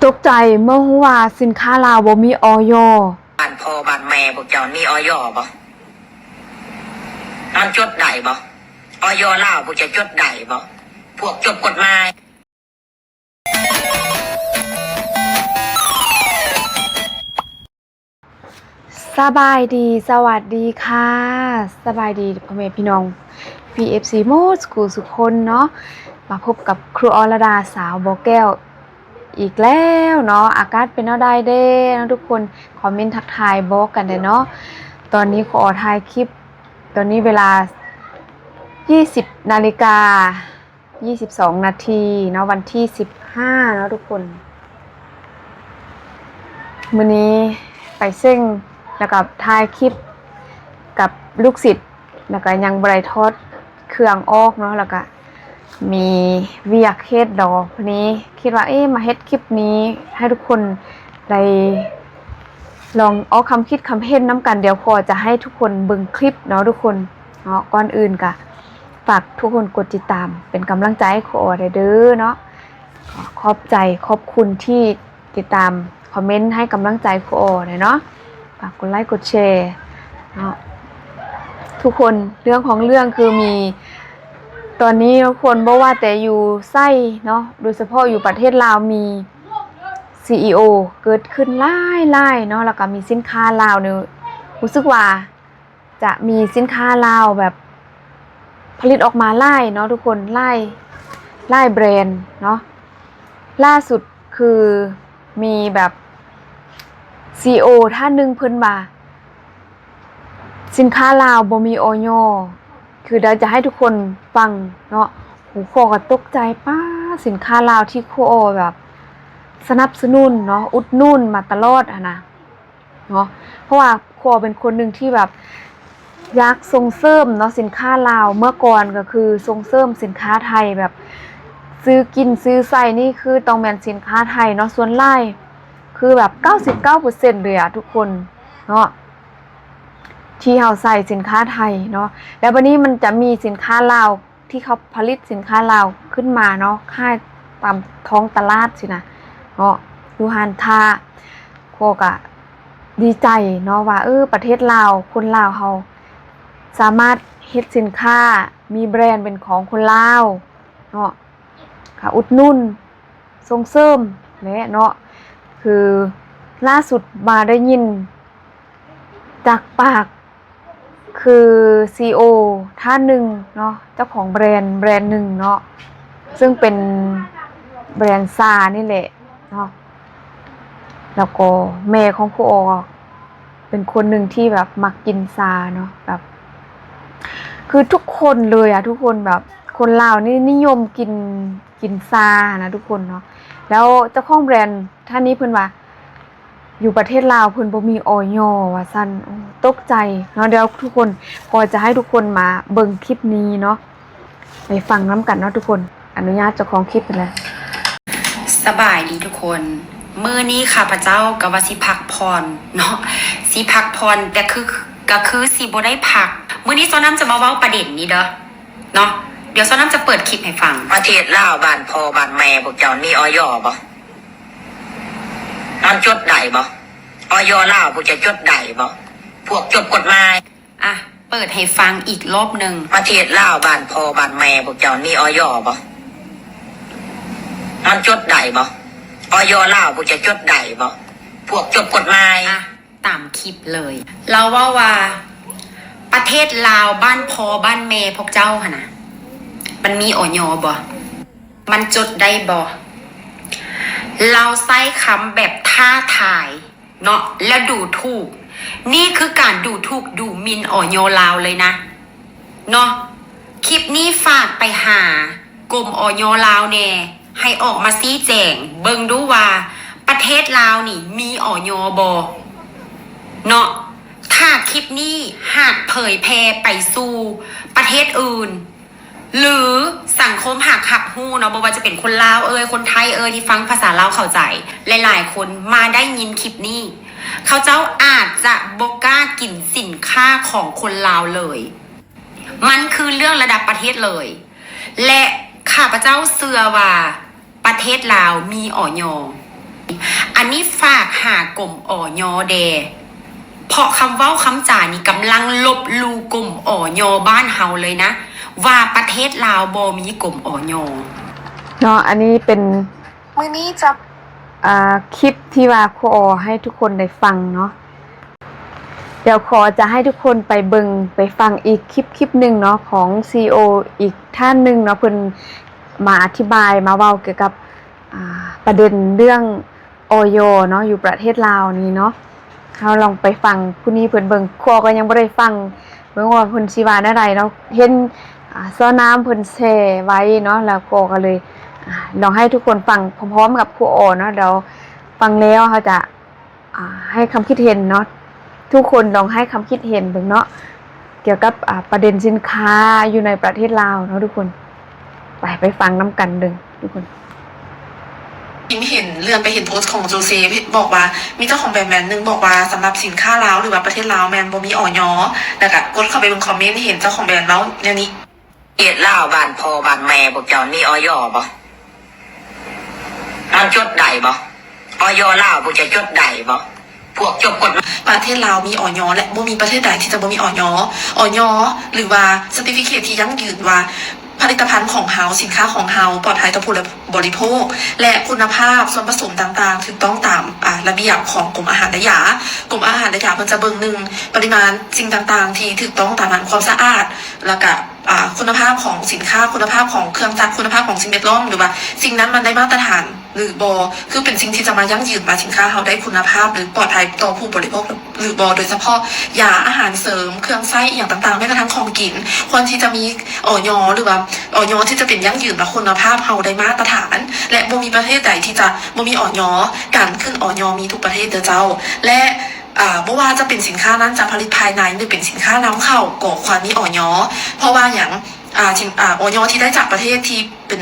ตกใจเมื่อรู้ว่าสินค้าลาวบ่มีอย.บ้านพ่อบ้านแม่พวกเจ้ามีอย.บ่มันจดได้บ่อย.ลาวพวกจะจดได้บ่พวกจบกฎหมายสบายดีสวัสดีค่ะสบายดีพ่อแม่พี่น้อง PFC โมสกูสุคนเนาะมาพบกับครูอรดาสาวบ่อแก้วอีกแล้วเนาะอากาศเป็นเนาได้เด้นะทุกคนคอมเมนต์ทักทายบอกกันได้เนาะตอนนี้ขอถ่ายคลิปตอนนี้เวลา 20 นาฬิกา 22 นาทีเนาะวันที่ 15เนาะทุกคนมื้อนี้ไปเซ็งแล้วก็ถ่ายคลิปกับลูกศิษย์แล้วก็ยังบ่ได้ทอดเครื่องออกเนาะแล้วก็มีเวียกเฮ็ดดอกวันนี้คิดว่ามาเฮ็ดคลิปนี้ให้ทุกคนได้ลองเอาคำคิดคำเฮ็ดน้ำกันเดี๋ยวพอจะให้ทุกคนเบิ่งคลิปเนาะทุกคนเนาะก่อนอื่นก็ฝากทุกคนกดติดตามเป็นกำลังใจให้ครูออเด้อเนาะขอบใจขอบคุณที่ติดตามคอมเมนต์ให้กำลังใจครูออเนาะฝากกดไลค์กดแชร์เนาะทุกคนเรื่องของเรื่องคือมีตอนนี้ทุกคนบอกว่าแต่อยู่ไส้เนาะโดยเฉพาะอยู่ประเทศลาวมี CEO เกิดขึ้นหลายเนาะแล้วก็มีสินค้าลาวเนี่ยรู้สึกว่าจะมีสินค้าลาวแบบผลิตออกมาหลายเนาะทุกคนหลายแบรนด์เนาะล่าสุดคือมีแบบ CEO ท่านหนึ่งเพิ่นมาสินค้าลาวบ่มีอย.คือเดี๋ยวจะให้ทุกคนฟังเนาะหูคอก็ตกใจป้าสินค้าลาวที่ครูออแบบสนับสนุนเนาะอุดหนุนมาตลอดนะเนาะเพราะว่าครูออเป็นคนหนึ่งที่แบบอยากส่งเสริมเนาะสินค้าลาวเมื่อก่อนก็คือส่งเสริมสินค้าไทยแบบซื้อกินซื้อใส่นี่คือต้องแม่นสินค้าไทยเนาะส่วนหลายคือแบบ 99% เลยอะทุกคนเนาะที่เขาใส่สินค้าไทยเนาะแล้ววันนี้มันจะมีสินค้าลาวที่เขาผลิตสินค้าลาวขึ้นมาเนาะค่ายตามท้องตลาดสินะเนาะยูฮันทาโคกะดีใจเนาะว่าประเทศลาวคนลาวเขาสามารถเฮ็ดสินค้ามีแบรนด์เป็นของคนลาวเนาะค่ะอุดหนุนส่งเสริมและเนาะคือล่าสุดมาได้ยินจากปากคือ CEO ท่านหนึ่งเนาะเจ้าของแบรนด์หนึ่งเนาะซึ่งเป็นแบรนด์ซานี่แหละเนาะแล้วก็แม่ของครูออเป็นคนหนึ่งที่แบบมักกินซาเนาะแบบคือทุกคนเลยอะทุกคนแบบคนลาวนี่นิยมกินซานะทุกคนเนาะแล้วเจ้าของแบรนด์ท่านนี้เพิ่นว่าอยู่ประเทศลาวเพิ่นบ่มีอย.ว่าซั่นตกใจเนาะเดี๋ยวทุกคนก็จะให้ทุกคนมาเบิ่งคลิปนี้เนาะไปฟังน้ำกันเนาะทุกคนอนุญาตเจ้าของคลิปไปแล้วสบายดีทุกคนมื้อนี้ข้าพเจ้าก็ว่าสิพักผ่อนเนาะสิพักผ่อนแต่ก็คือสิบ่ได้พักมื้อนี้ซ้อน้ำจะมาเว้าประเด็นนี้เด้อเนาะเดี๋ยวซ้อน้ำจะเปิดคลิปให้ฟังประเทศลาวบ้านพ่อบ้านแม่พวกเจ้ามีอย.บ่มันจดได้บ่อย.ลาวพวกจะจดได้บ่พวกจบกฎหมายเปิดให้ฟังอีกรอบนึงประเทศลาวบ้านพ่อบ้านแม่พวกเจ้ามีอย.บ่มันจดได้บ่อย.ลาวพวกจะจดได้บ่พวกจบกฎหมายตามคลิปเลยเราว่าประเทศลาวบ้านพ่อบ้านแม่พวกเจ้าหั่นน่ะมันมีอย.บ่มันจดได้บ่เราใช้คำแบบท้าทายเนาะและดูถูกนี่คือการดูถูกดูหมิ่นอย.ลาวเลยนะเนาะคลิปนี้ฝากไปหากรมอย.ลาวแน่ให้ออกมาชี้แจงเบิ่งดูว่าประเทศลาวนี่มีอย.บ่เนาะถ้าคลิปนี้หากเผยแพร่ไปสู่ประเทศอื่นหรือสังคมหักหับหู้เนาะบ่ว่าจะเป็นคนลาวคนไทยที่ฟังภาษาลาวเข้าใจหลายๆคนมาได้ยินคลิปนี้เขาเจ้าอาจจะบ่กล้ากินสินค้าของคนลาวเลยมันคือเรื่องระดับประเทศเลยและข้าพเจ้าเชื่อว่าประเทศลาวมีอย.บ อันนี้ฝากหากรมอยเดเพราะคำเว้าคำจานี่กำลังลบลูกรมอยบ้านเฮาเลยนะว่าประเทศลาวบ่มีกรมอยเนาะอันนี้เป็นมื้อนี้จะคลิปที่ว่าครูอให้ทุกคนได้ฟังเนาะเดี๋ยวขอจะให้ทุกคนไปเบิ่งไปฟังอีกคลิปหนึ่งเนาะของ CEO อีกท่านหนึ่งเนาะเพิ่นมาอธิบายมาเว้าเกี่ยวกับประเด็นเรื่องอย.เนาะอยู่ประเทศลาวนี้เนาะเราลองไปฟังผู้นี้เพิ่นเบิ่งครูก็ยังบ่ได้ฟังเบิ่งว่าเพิ่นสิว่าแนวใดเนาะเห็นซ้อน้ำเพิ่นแชร์ไว้เนาะแล้วครูก็เลยลองให้ทุกคนฟังพร้อมๆกับครูเนาะเดี๋ยวฟังแล้วเขาจะให้คำคิดเห็นเนาะทุกคนลองให้คำคิดเห็นเบิ่งเนาะเกี่ยวกับประเด็นสินค้าอยู่ในประเทศลาวเนาะทุกคนไปฟังน้ำกันเด้อทุกคนเห็นเลื่อนไปเห็นโพสต์ของโจเซบอกว่ามีเจ้าของแบรนด์นึงบอกว่าสำหรับสินค้าลาวหรือว่าประเทศลาวแมนบ่มีอย.แล้วก็กดเข้าไปบนคอมเมนต์เห็นเจ้าของแบรนด์แล้วแนวนี้ลาวบ้านพ่อบ้านแม่พวกเจ้ามีอย.บ่มันจดได้บ่อย.ลาวพวกจะจดได้บ่พวกจบกฎประเทศลาวมีอย.และบ่มีประเทศใดที่จะบ่มีอย.หรือว่าเซอร์ติฟิเคทที่ยั่งยืนว่าผลิตภัณฑ์ของเฮาสินค้าของเฮาปลอดภัยต่อผู้บริโภคและคุณภาพส่วนผสมต่างๆถูกต้องตามระเบียบของกรมอาหารและยากรมอาหารและยาเพิ่นจะเบิ่งหนึ่งปริมาณสิ่งต่างๆที่ถูกต้องตามความสะอาดแล้วก็คุณภาพของสินค้าคุณภาพของเครื่องจักรคุณภาพของสิ่งแวดล้อมหรือว่าสิ่งนั้นมันได้มาตรฐานหรือบคือเป็นสิ่งที่จะมายั่งยืนว่าสินค้าเฮาได้คุณภาพหรือปลอดภัยต่อผู้บริโภคหรือบโดยเฉพาะยาอาหารเสริมเครื่องไส้อย่างต่างๆแม้กระทั่งของกินควรที่จะมีอย.หรือว่าอย.ที่จะเป็นยั่งยืนและคุณภาพเฮาได้มาตรฐานและบ่มีประเทศใดที่จะบ่มีอย.การขึ้นอย.มีทุกประเทศเด้อเจ้าและบ่ว่าจะเป็นสินค้านั้นจะผลิตภายในหรือเป็นสินค้านำเข้าก็ควรมีอย.เพราะว่าอย่างอย.ที่ได้จากประเทศที่เป็น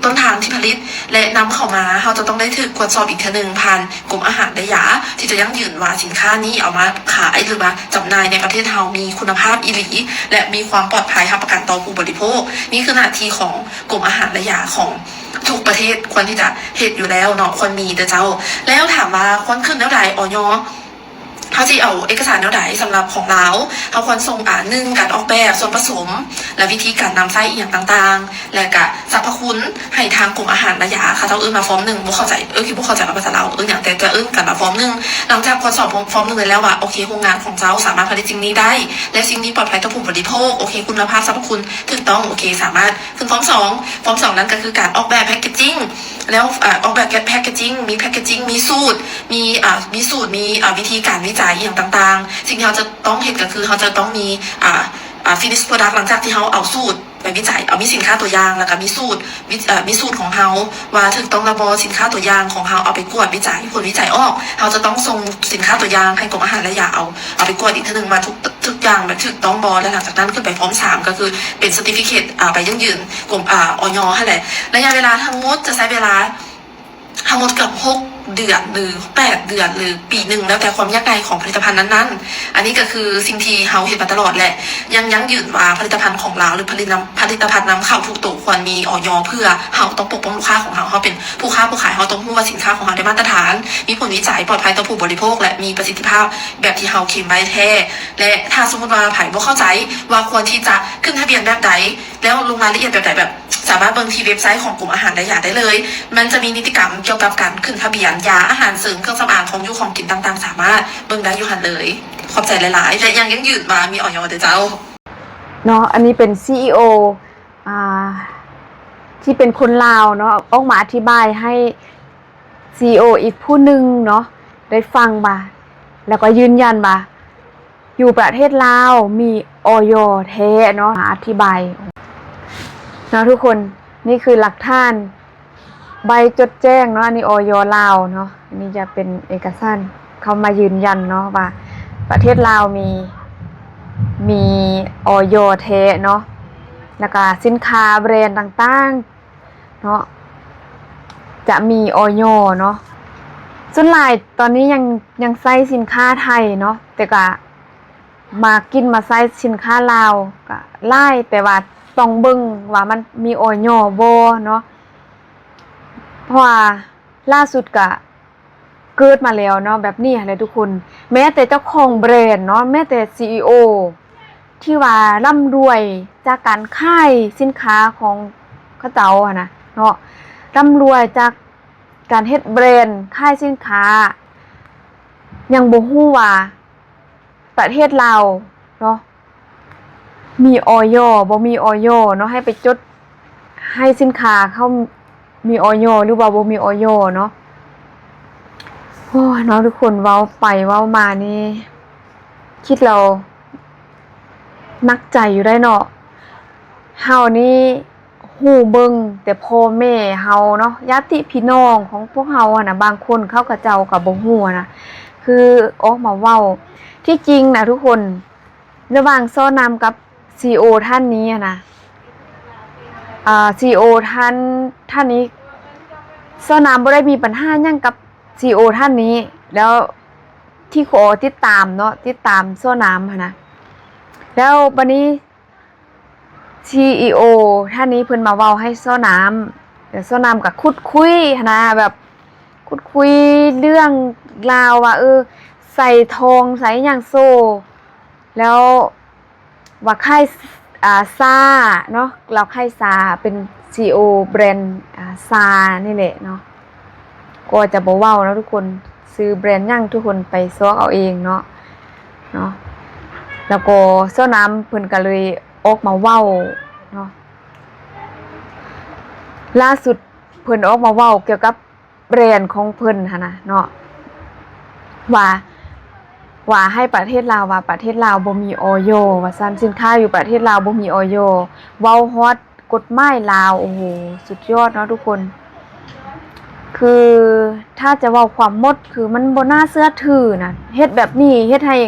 ต้นทางที่ผลิตและนำเข้ามาเราจะต้องได้ถูกตรวจสอบอีกทีนึงผ่านกรมอาหารและยาที่จะยั่งยืนว่าสินค้านี้เอามาขายหรือว่าจำหน่ายในประเทศเรามีคุณภาพอีหลีและมีความปลอดภัยรับประกันต่อผู้บริโภคนี่คือหน้าที่ของกรมอาหารและยาของทุกประเทศควรที่จะเฮ็ดอยู่แล้วเนาะควรมีเด้อเจ้าแล้วถามว่าควรขึ้นแล้วใดอย.เขาจะเอาเอกสารแนวใดสำหรับของเราเขาควรส่ง1การออกแบบส่วนผสมและวิธีการนำไส้อย่างต่างๆและก็สรรพคุณให้ทางกลุ่มอาหารระยะค่ะเขามาฟอร์ม1บ่เข้าใจคือบ่เข้าใจภาษาเราอย่างแต่จะกันมาฟอร์ม1หลังจากสอบฟอร์ม1เลยแล้วว่าโอเคโรงงานของเจ้าสามารถผลิตสิ่งนี้ได้และสิ่งนี้ปลอดภัยต่อผู้บริโภคโอเคคุณภาพสรรพคุณถูกต้องโอเคสามารถขึ้นฟอร์ม2นั้นก็คือการออกแบบแพคเกจจิ้งแล้วออกแบบแพคเกจจิ้งมีแพคเกจจิ้งมีสูตรมีวิธีการวิจัยอย่างต่างๆสิ่งที่เราจะต้องเห็นก็คือเราจะต้องมีfinish product หลังจากที่เราเอาสูตรไปวิจัยเอามีสินค้าตัวอย่างแล้วก็มีสูตรของเราว่าถูกต้องระบสินค้าตัวอย่างของเราเอาไปกวดวิจัยผลวิจัยออกเราจะต้องส่งสินค้าตัวอย่างให้กรมอาหารและยาเอาไปกวดอีกทีนึงมาทุกอย่างแบบถูกต้องบและหลังจากนั้นขึ้นไปพร้อม3ก็คือเป็น certificate ไปยั่งยืนกรมอย.ให้แหละระยะเวลาทั้งหมดจะใช้เวลาทั้งหมดเกือบ6 เดือนหรือ8 เดือนหรือปีหนึ่งแล้วแต่ความยากง่ายของผลิตภัณฑ์นั้นๆอันนี้ก็คือสิ่งที่เฮาเห็นมาตลอดแหละยังยืนว่าผลิตภัณฑ์ของเราหรือผลิตภัณฑ์นำเข้าทุกตัวควรมีอย.เพื่อเฮาต้องปกป้องลูกค้าของเราเป็นผู้ค้าผู้ขายเฮาต้องรู้ว่าสินค้าของเราได้มาตรฐานมีผลวิจัยปลอดภัยต่อผู้บริโภคและมีประสิทธิภาพแบบที่เฮาเขียนไว้แท้และถ้าสมมติว่าไผบ่เข้าใจว่าควรที่จะขึ้นทะเบียนแบบใดแล้วลงรายละเอียดแบบใดแบบสามารถเบิ่งที่เว็บไซต์ของกรมอาหารและยาได้เลยมันจะมีนิติกรรมเกี่ยวกับการขึ้นทะเบียนยาอาหารเสริมเครื่องสำอางของอยู่ของกินต่างๆสามารถเบิ่งได้อยู่หันเลยขอบใจหลายๆและยังยืดมามีอย.เด้อเจ้าเนาะอันนี้เป็น CEO ที่เป็นคนลาวเนาะออกมาอธิบายให้ CEO อีกผู้หนึ่งเนาะได้ฟังมาแล้วก็ยืนยันมาอยู่ประเทศลาวมีอย.แท้เนาะอธิบายเนาะทุกคนนี่คือหลักฐานใบจดแจ้งเนาะอันนี้อย.ลาวเนาะอันนี้จะเป็นเอกสารเขามายืนยันเนาะว่าประเทศลาวมีอย.แท้เนาะแล้วก็สินค้าแบรนด์ต่างๆเนาะจะมีอย.เนาะส่วนหลายตอนนี้ยังใช้สินค้าไทยเนาะแต่ก็มาใช้สินค้าลาวก็หลายแต่ว่าต้องเบิ่งว่ามันมีอย.บ่เนาะเพราะว่าล่าสุดก็ เกิดมาแล้วเนาะแบบนี้อะไรทุกคนแม้แต่เจ้าของแบรนด์เนาะแม้แต่ CEO ที่ว่าร่ำรวยจากการขายสินค้าของเขาเจ้าอะนะเนาะร่ำรวยจากการเฮ็ดแบรนด์ขายสินค้ายังบ่ฮู้ว่าประเทศลาวเนาะมีอย.บ่มีอย.เนาะให้ไปจดให้สินค้าเขามีอย.หรือว่าบ่มีอย.เนาะโอ้ยเนาะทุกคนเว้าไปเว้ามานี่คิดเรานักใจอยู่ได้เนาะเฮานี่ฮู้เบิ่งแต่พ่อแม่เฮาเนาะญาติพี่น้องของพวกเฮาอะนะบางคนเขาก็เจ้าก็บ่ฮู้นะคือออกมาเว้าที่จริงนะทุกคนระหว่างซ้อนำกับ CEO ท่านนี้อะนะCEO ท่านนี้ซ้อนำบ่ได้มีปัญหาหยังกับ CEO ท่านนี้แล้วที่ขอติดตามเนาะติดตามซ้อนำหั่นนะแล้วบัดนี้ CEO ท่านนี้เพิ่นมาเว้าให้ซ้อน้ำเดี๋ยวซ้อน้ำก็คุดคุยนะแบบคุดคุยเรื่องราวว่าใส่ทองใส่หยังโซ่แล้วว่าค่ายซาเนาะเราค่ายซาเป็น CEO แบรนด์ซานี่แหละเนาะก็จะบ่เว้านะทุกคนซื้อแบรนด์หยังทุกคนไปซอกเอาเองเนาะแล้วก็ซ้อน้ำเพิ่นก็เลยออกมาเว้าเนาะล่าสุดเพิ่นออกมาเว้าเกี่ยวกับแบรนด์ของเพิ่นหั่นน่ะเนาะว่าให้ประเทศลาวว่าประเทศลาวบ่มีอย.ว่าซั่นสินค้าอยู่ประเทศลาวบ่มีอย.เว้าฮอดกฎหมายลาวโอ้โหสุดยอดเนาะทุกคนคือถ้าจะเว้าความหมดคือมันบ่น่าเชื่อถือนะเฮ็ดแบบนี้เฮ็ดให้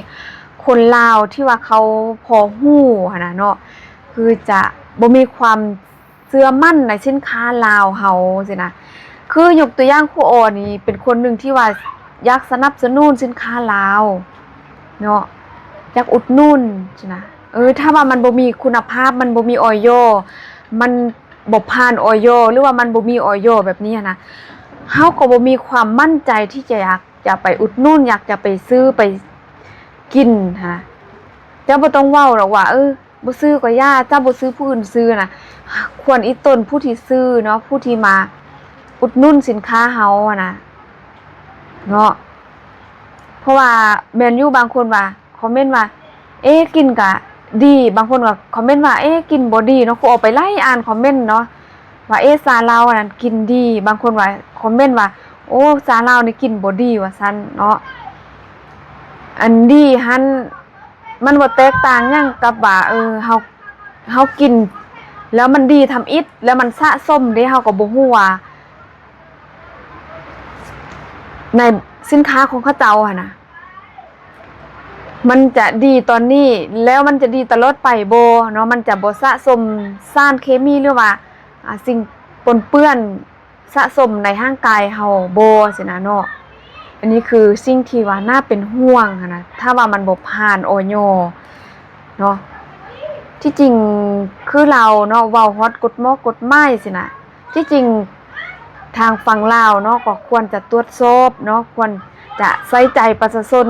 คนลาวที่ว่าเขาพอฮู้หั่นน่ะเนาะคือจะบ่มีความเชื่อมั่นในสินค้าลาวเฮาสินะคือยกตัวอย่างครูออนี่เป็นคนหนึ่งที่ว่าอยากสนับสนุนสินค้าลาวเนาะอยากอุดหนุนสินะถ้าว่ามันบ่มีคุณภาพมันบ่มีอย.มันบ่ผ่านอย.หรือว่ามันบ่มีอย.แบบนี้นะเฮาก็บ่มีความมั่นใจที่จะอยากจะไปอุดหนุนอยากจะไปซื้อไปกินฮะเจ้าบ่ต้องเว้าหรอกว่าบ่ซื้อก็ย่าเจ้าบ่ซื้อผู้อื่นซื้อน่ะควรอีตนผู้ที่ซื้อเนาะผู้ที่มาอุดหนุนสินค้าเฮาอะนะเนาะเพราะว่าแม่นอยู่บางคนว่าคอมเมนต์ว่ากินก็ดีบางคนก็คอมเมนต์ว่ากินบ่ดีเนาะกูออกไปไล่อ่านคอมเมนต์เนาะว่าซาลาวอันนั้นกินดีบางคนว่าคอมเมนต์ว่าโอ้ซาลาวนี่กินบ่ดีว่าซั่นเนาะอันดีหันมันบ่แตกต่างหยังกับว่าเฮากินแล้วมันดีทำอิฐแล้วมันสะสมเด้เฮาก็บ่ฮู้ว่าในสินค้าของเขาเจ้าหั่นน่ะมันจะดีตอนนี้แล้วมันจะดีตลอดไปบ่เนาะมันจะบ่สะสมสารเคมีหรือว่าสิ่งปนเปื้อนสะสมในร่างกายเฮาบ่สินะเนาะอันนี้คือสิ่งที่ว่าน่าเป็นห่วงนะถ้าว่ามันบ่ผ่านอย.เนาะที่จริงคือเราเนาะเว้าฮอดกฎหมายสินะที่จริงทางฝั่งลาวเนาะก็ควรจะตรวจสอบเนาะควรจะใส่ใจประชาชน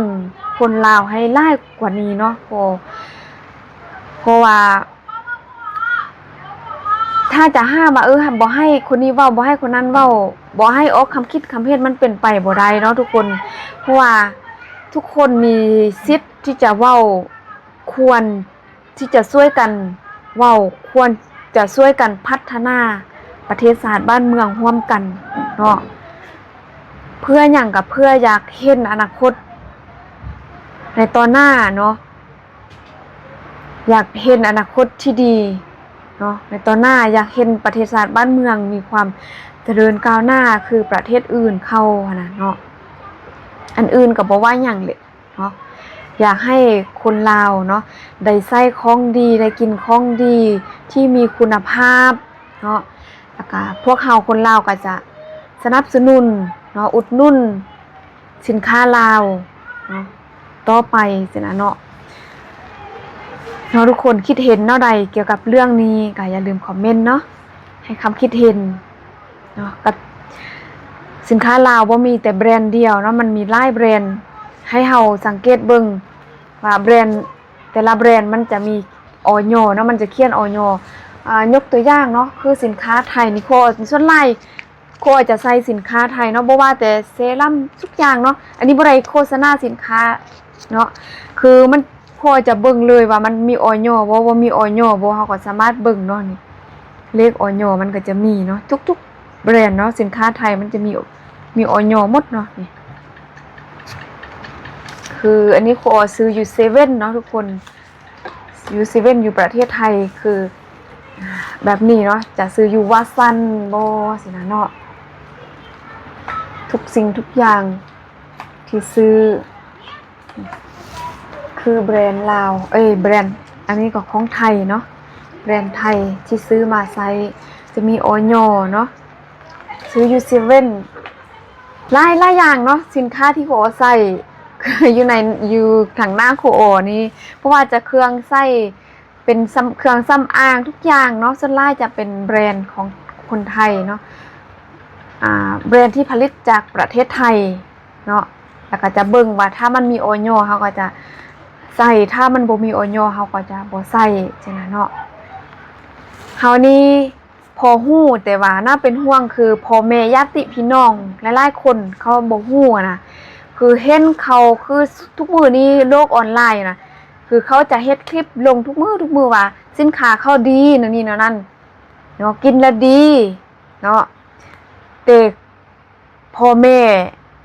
คนลาวให้หลายกว่านี้เนาะเพราะว่าถ้าจะห้ามว่าบ่ให้คนนี้เว้าบ่ให้คนนั้นเว้าบ่ให้ออกคำคิดคำเฮ็ดมันเป็นไปบ่ได้เนาะทุกคนเพราะว่าทุกคนมีสิทธิ์ที่จะเว้าควรที่จะช่วยกันเว้าควรจะช่วยกันพัฒนาประเทศชาติบ้านเมืองร่วมกันเนาะเพื่อหยังก็เพื่ออยากเห็นอนาคตในตอนหน้าเนาะอยากเห็นอนาคตที่ดีเนาะในตอนหน้าอยากเห็นประเทศชาติบ้านเมืองมีความเจริญก้าวหน้าคือประเทศอื่นเข้านะเนาะอันอื่นก็บ่ว่าหยังเลยเนาะอยากให้คนลาวเนาะได้ใช้ของดีได้กินของดีที่มีคุณภาพเนาะแล้วก็พวกเฮาคนลาวก็จะสนับสนุนเนาะอุดหนุนสินค้าลาวเนาะต่อไปสินะเนาะทุกคนคิดเห็นเนาะใดเกี่ยวกับเรื่องนี้ก็อย่าลืมคอมเมนต์เนาะให้คำคิดเห็นเนาะกับ สินค้าลาวบ่มีแต่แบรนด์เดียวเนาะมันมีหลายแบรนด์ให้เฮาสังเกตเบิ่งว่าแบรนด์แต่ละแบรนด์มันจะมีออยเนาะมันจะเขียนออยยกตัวอย่างเนาะคือสินค้าไทยนี่โคส่วนหลายโคจะใส่สินค้าไทยเนาะบ่ว่าแต่เซรั่มทุกอย่างเนาะอันนี้บ่ได้โฆษณาสินค้าเนาะคือมันโคจะเบิ่งเลยว่ามันมีออยบ่มีออยบ่เฮาก็สามารถเบิ่งเนาะนี่เลขออยมันก็จะมีเนาะทุกๆแบรนด์เนาะสินค้าไทยมันจะมีออยหมดเนาะนี่คืออันนี้โคซื้ออยู่เซเว่นเนาะทุกคนอยู่เซเว่นอยู่ประเทศไทยคือแบบนี้เนาะจะซื้ออยู่วาซันบ่สินะเนาะทุกสิ่งทุกอย่างที่ซื้อคือแบรนด์ลาวแบรนด์อันนี้ก็ของไทยเนาะแบรนด์ไทยที่ซื้อมาใช้จะมีออยเนาะซื้ออยู่เซเว่นหลายอย่างเนาะสินค้าที่โคใส่อยู่ทางหน้าโคโอนี่เพราะว่าจะเครื่องใส่เป็นเครื่องซ้ำอางทุกอย่างเนาะส่วนหลายจะเป็นแบรนด์ของคนไทยเนาะแบรนด์ที่ผลิตจากประเทศไทยเนาะแล้วก็จะเบิ่งว่าถ้ามันมีออยเขาก็จะใส่ถ้ามันบ่มีออยเขาก็จะบ่ใส่จังนั้นเนาะเฮานี่พอฮู้แต่ว่าน่าเป็นห่วงคือพ่อแม่ญาติพี่น้องหลายๆคนเขาบ่ฮู้นะคือเห็นเขาคือทุกมื้อนี้โลกออนไลน์นะคือเขาจะเฮ็ดคลิปลงทุกมื้อว่าสินค้าเขาดีนั่นนี่นั่นเนาะกินแล้วดีเนาะแต่พ่อแม่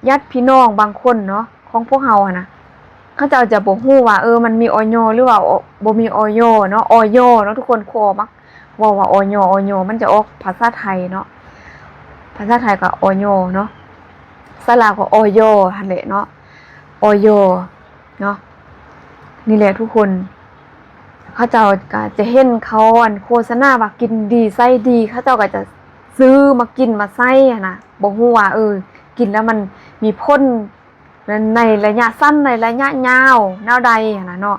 ญาติพี่น้องบางคนเนาะของพวกเฮานะเขาจะบ่ฮู้ว่ามันมีออยหรือว่าบ่มีออยเนาะออยเนาะทุกคนโคมักว่าออยมันจะออกภาษาไทยเนาะภาษาไทยก็ออยเนาะสลาวก็ออยหั่นแหละเนาะออยเนาะนี่แหละทุกคนเขาเจ้าก็จะเห็นเขาโฆษณาว่ากินดีไส้ดีเขาเจ้าก็จะซื้อมากินมาใส่นะบ่ฮู้ว่ากินแล้วมันมีผลในระยะสั้นในระยะยาวแนวใดนะเนาะ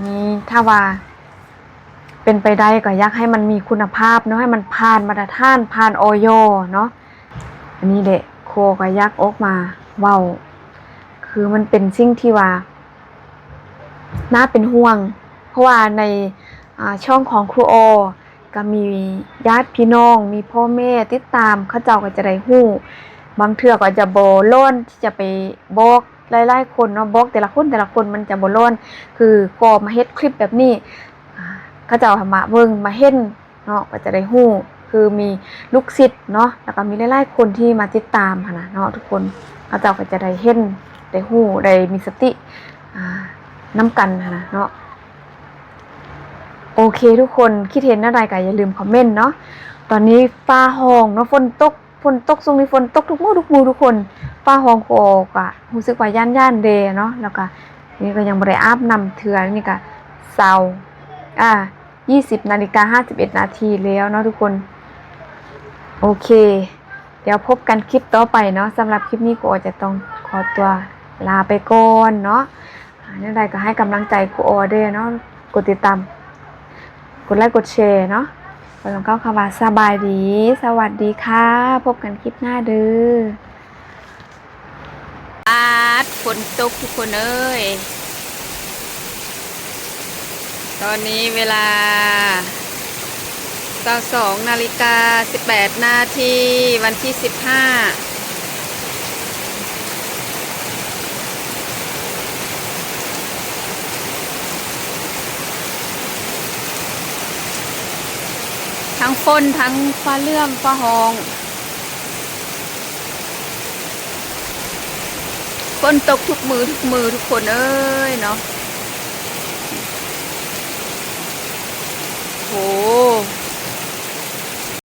นี่ถ้าว่าเป็นไปได้ก็อยากให้มันมีคุณภาพเนาะให้มันผ่านมาตรฐานผ่านออยเนาะอันนี้แหละโคก็อยากออกมาเว้าคือมันเป็นสิ่งที่ว่าน่าเป็นห่วงเพราะว่าในช่องของครูโอก็มีญาติพี่น้องมีพ่อแม่ติดตามเขาเจ้าก็จะได้ฮู้บางเทื่อก็จะบ่ล้นที่จะไปบอกหลายๆคนเนาะบอกแต่ละคนมันจะบ่ล้นคือก็มาเฮ็ดคลิปแบบนี้เขาเจ้ามาเบิ่งมาเห็นเนาะก็จะได้ฮู้คือมีลูกศิษย์เนาะแล้วก็มีหลายๆคนที่มาติดตามหั่นน่ะเนาะทุกคนเขาเจ้าก็จะได้เห็นได้ฮู้ได้มีสตินํกันหั่นน่ะเนาะโอเคทุกคนคิดเห็นอะไรก็อย่าลืมคอมเมนต์เนาะตอนนี้ฟ้าห้องเนาะฝนตกช่วงนี้ฝนตกทุกมื้อทุกคนฟ้าห้องโคก็รู้สึกว่าย่านเดเนาะแล้วก็นี่ก็ยังบ่ได้อาบน้ำเทื่อนี่ก็เช้า20:51 นาทีแล้วเนาะทุกคนโอเคเดี๋ยวพบกันคลิปต่อไปเนาะสำหรับคลิปนี้โคจะต้องขอตัวลาไปก่อนเนาะนั่นใดก็ให้กำลังใจโคด้วยเนาะกดติดตามกดไลค์กดแชร์เนาะขอลองเข้าคำว่าสบายดีสวัสดีค่ะพบกันคลิปหน้าเด้อฝนตกทุกคนเอ้ยตอนนี้เวลา 22:18 นาทีวันที่ 15ทั้งฝนทั้งฟ้าเลื่อมฟ้าห้องฝนตกทุกมือทุกคนเอ้ยเนาะโห